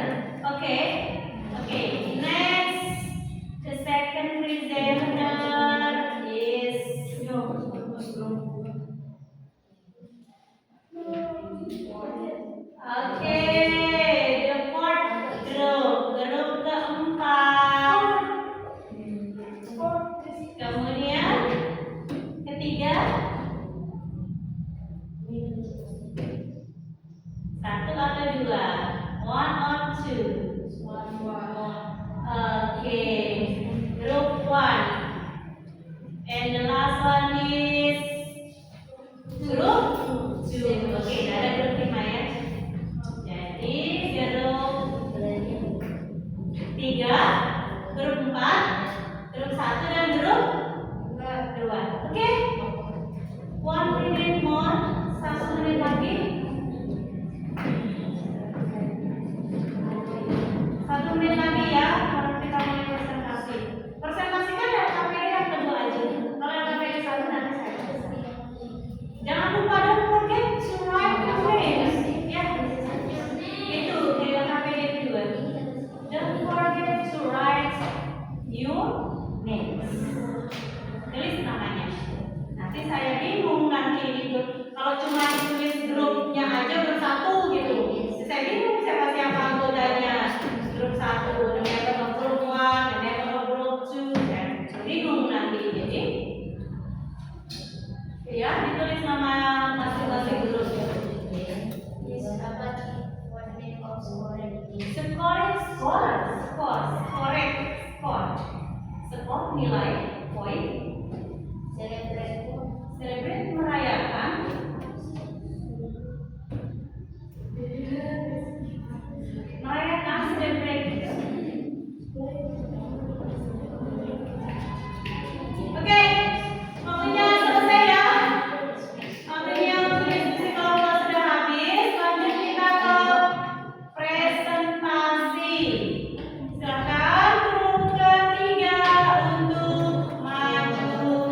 Oke. Oke. Next, the second presenter is Oke, the fourth group, grup keempat. Kemudian ketiga, 1 atau 2? 1 or 2? Oke, group 1. And the last one is group 2. Oke, ada grup 5 ya. Jadi grup 3, grup 4, grup 1 dan grup 2. Oke. 1 minute more, 1 menit lagi. 1 menit lagi ya, kalau kita mulai presentasi. Presentasikan LKPD yang kedua aja. Kalau LKPD 1 nanti saya tulis. Jangan lupa don't forget to write your names. Ya, itu Skor nilai poin. Celebrate merayakan. Merayakan celebrate. Oke, waktunya selesai ya. Waktunya untuk diskusi kelompok sudah habis. Lanjut kita ke presentasi. Silakan grup ketiga untuk maju.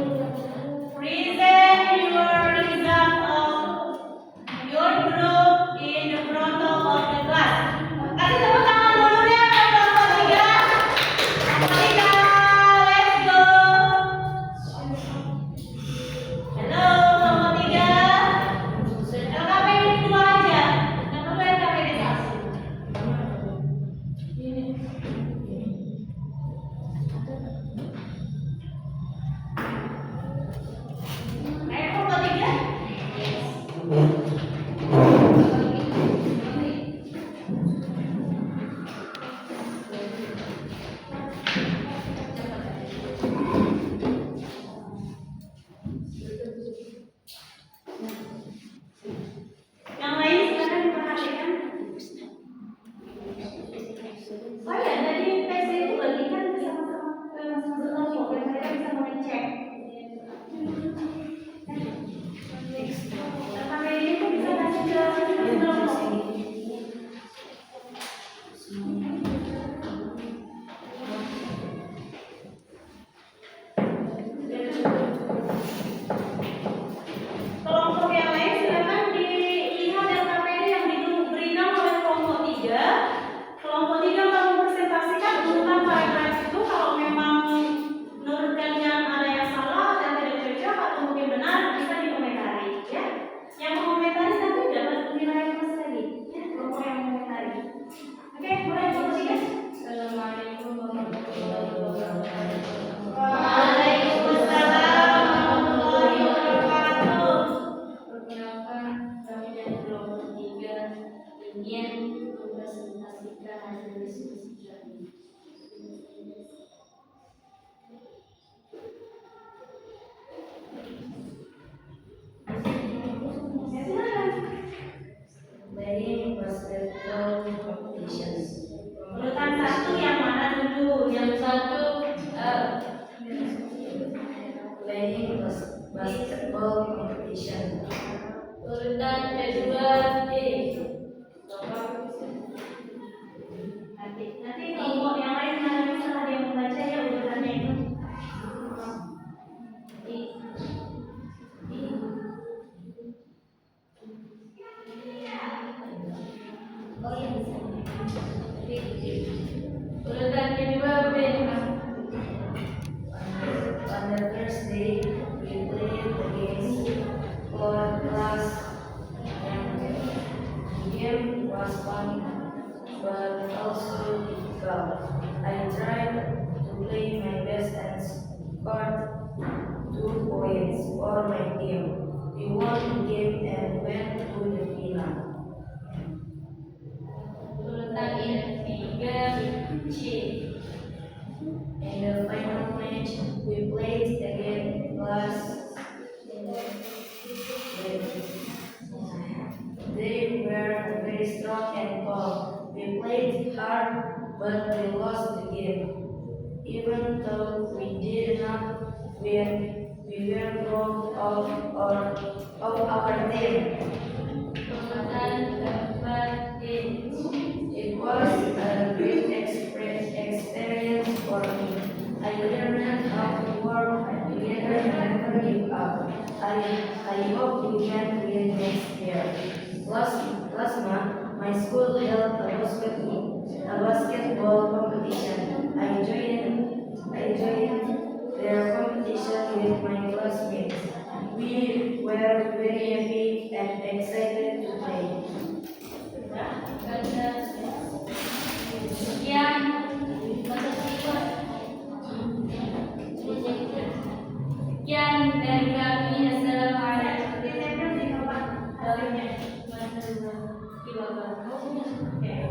Present your result of your group in the front of the class. Kasih tepuk tangan dulu ya buat kelompok tiga. Tiga, let's go. Halo, kelompok tiga. LKPD dua aja, nggak perlu LKPD satu. Ayo kelompok tiga. Yang lain silakan diperhatikan. Oh ya, tadi tes itu bagikan sama-sama ke masing-masing kelompok biar mereka bisa mengecek. Sampai ini tuh bisa kasih ke masing-masing kelompok. Kelompok yang lain silakan dilihat LKPD yang diberikan oleh kelompok 3. Kelompok 3 akan mempresentasikan urutan paragraf itu. Kalau memang menurut kalian ada yang salah dan tidak cocok atau mungkin benar, bisa dikomentari ya. Yang mengomentari nanti dapat nilai plus lagi ya, kelompok yang mengomentari. Oke, mulai kelompok 3. Assalamualaikum warahmatullahi wabarakatuh. Waalaikumsalam warahmatullahi wabarakatuh. Perkenalkan, kami dari kelompok 3 ingin mempresentasikan hasil diskusi kami. Ya, silakan. Playing basketball competitions. Urutan 1 yang mana dulu? Yang satu Playing basketball competition. Urutan kedua D. Nanti kelompok yang lain mana bisa ada yang membaca ya urutannya itu. Urutan kedua B. On the first day, we played against 4 class, and the game was fun but also difficult. I tried to play my best and scored 2 points for my team. We won the game and went to the final. Urutan ketiga C. In the final match, we played against class. They were very strong and calm. We played hard, but we lost the game. Even though we did not win, we were proud of our team. Urutan keempat D. It was a great experience for me. I learned how to work together and never give up. I hope we can win next year. Last month, my school held a basketball competition. I joined their competition with my classmates. We were very happy and excited to play. Sekian dari kami. Assalamualaikum warahmatullahi wabarakatuh.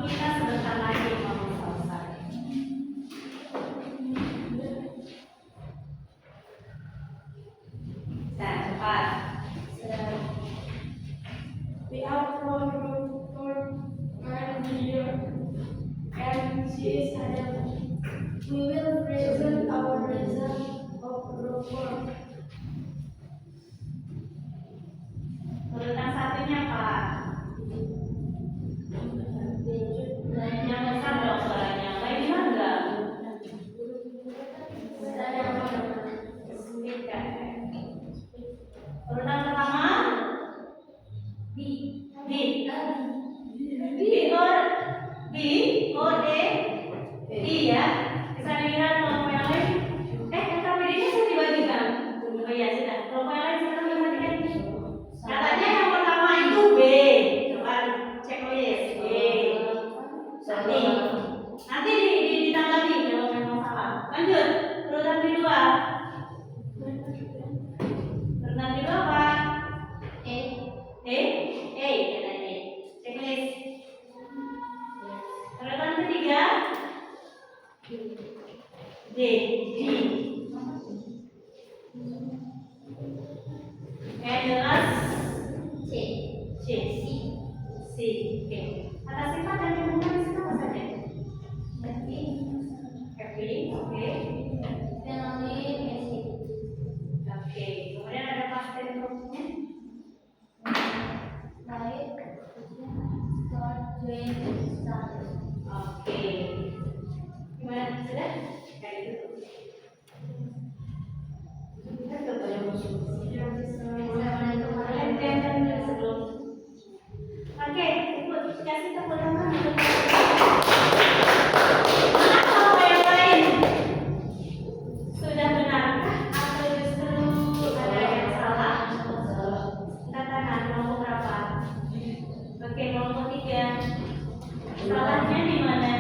kita sebentar lagi mau selesai. Nah, cepat. We have one for year and she is Adam. We will present our result of group work. Urutan satunya Pak. Yang besar dong suaranya. Baik dengar nggak? Beda. Urutan pertama B. B. B or B O D I ya. Bisa dilihat kelompok yang lain. KPD-nya sudah dibagikan. Oh iya sudah. Kelompok yang lain sudah dibagikan. Katanya yang pertama itu B. Coba cek list B. Nanti ditanggapi kalau memang salah. Lanjut. Urutan kedua. Urutan kedua apa? E. Katanya. Cek list. Urutan ketiga. D. Yang jelas C. Oke. Atas sifat dan hubungan di situ apa saja? Happy. Oke. Oke. Kemudian ada past tense verbnya. Oke. Gimana sudah? Kayak gitu. Kita coba yang sebelum. Oke, ikut kasih tepuk tangan. Mana kalau yang lain sudah benarkah atau justru ada yang salah? Katakan kelompok berapa? Oke, kelompok 3. Salahnya di mana?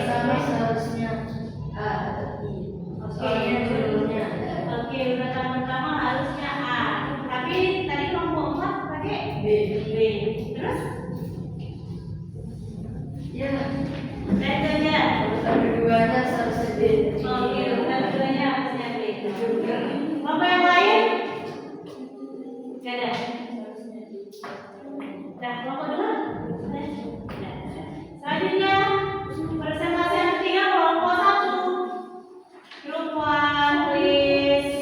Sama seharusnya A atau I. Soalnya judulnya ada. Oke, urutan pertama harusnya A. Tapi tadi kelompok 4 pakai B. Terus? Ya. Dan saja. Urutan keduanya seharusnya B. Oke, urutan keduanya harusnya B. Kelompok yang lain? Gak ada. Nah, kelompok 2? Selanjutnya, presentasi yang ketiga kelompok 1. Grup 1, please.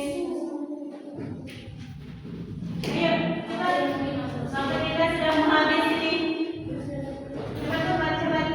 Ayo, cepat. Sampai kita sudah menghabisi. Cepat.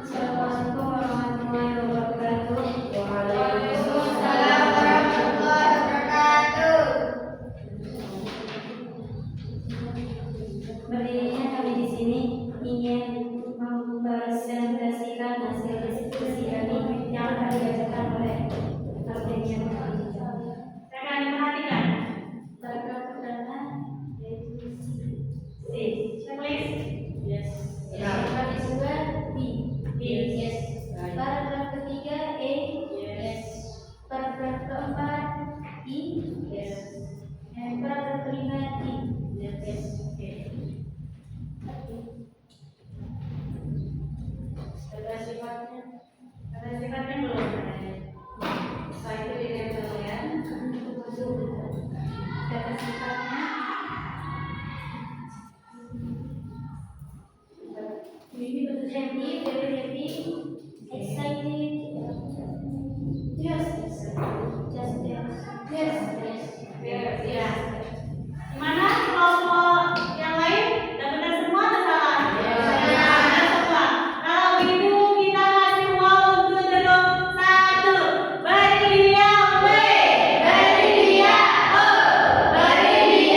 Assalamualaikum warahmatullahi wabarakatuh. Waalaikumsalam warahmatullahi wabarakatuh. Berdirinya kami di sini ingin mempresentasikan hasil diskusi kami yang akan dibacakan oleh Artenia. Rekan diperhatikan. Paragraf pertama yaitu C. Checklist. Yes. paragraf kedua B. Yes. Paragraf ketiga E. Yes. Paragraf keempat I. Yes. Dan paragraf kelima I. Yes. Oke. Ada sifatnya belum ada. Setelah itu ditempel ya. Kata sifatnya happy, very happy, excited, yes, just yes. Ya. Gimana kelompok yang lain? Udah benar semua atau salah? Benar semua. Kalau gitu kita kasih uang untuk duduk 1. Beri dia B. Beri dia O. Beri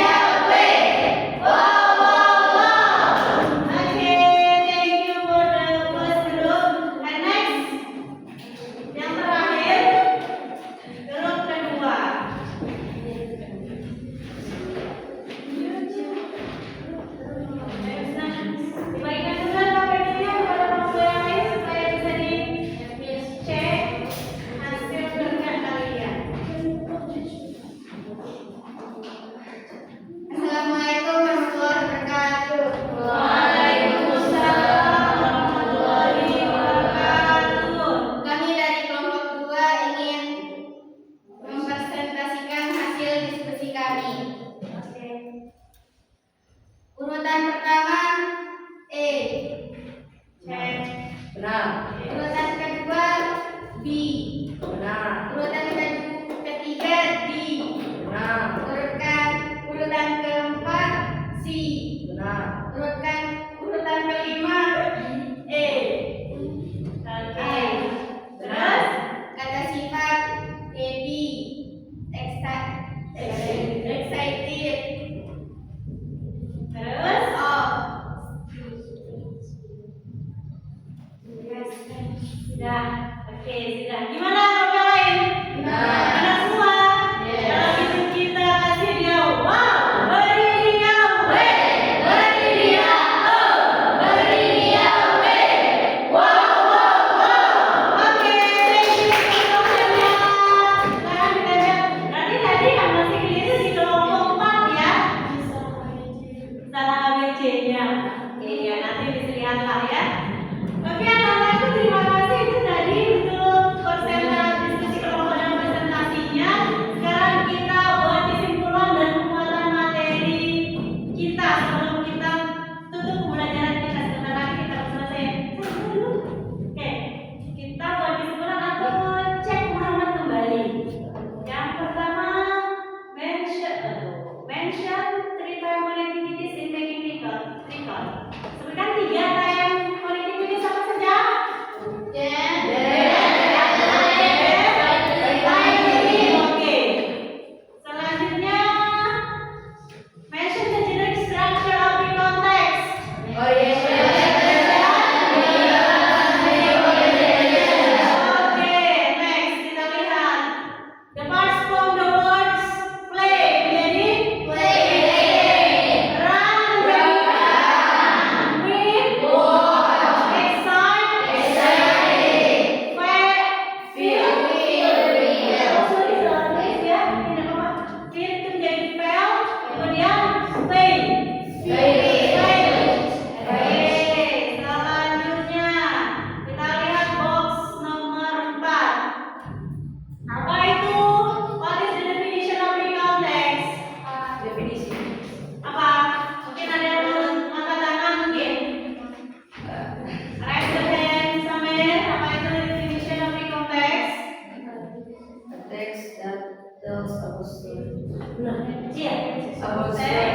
about sport.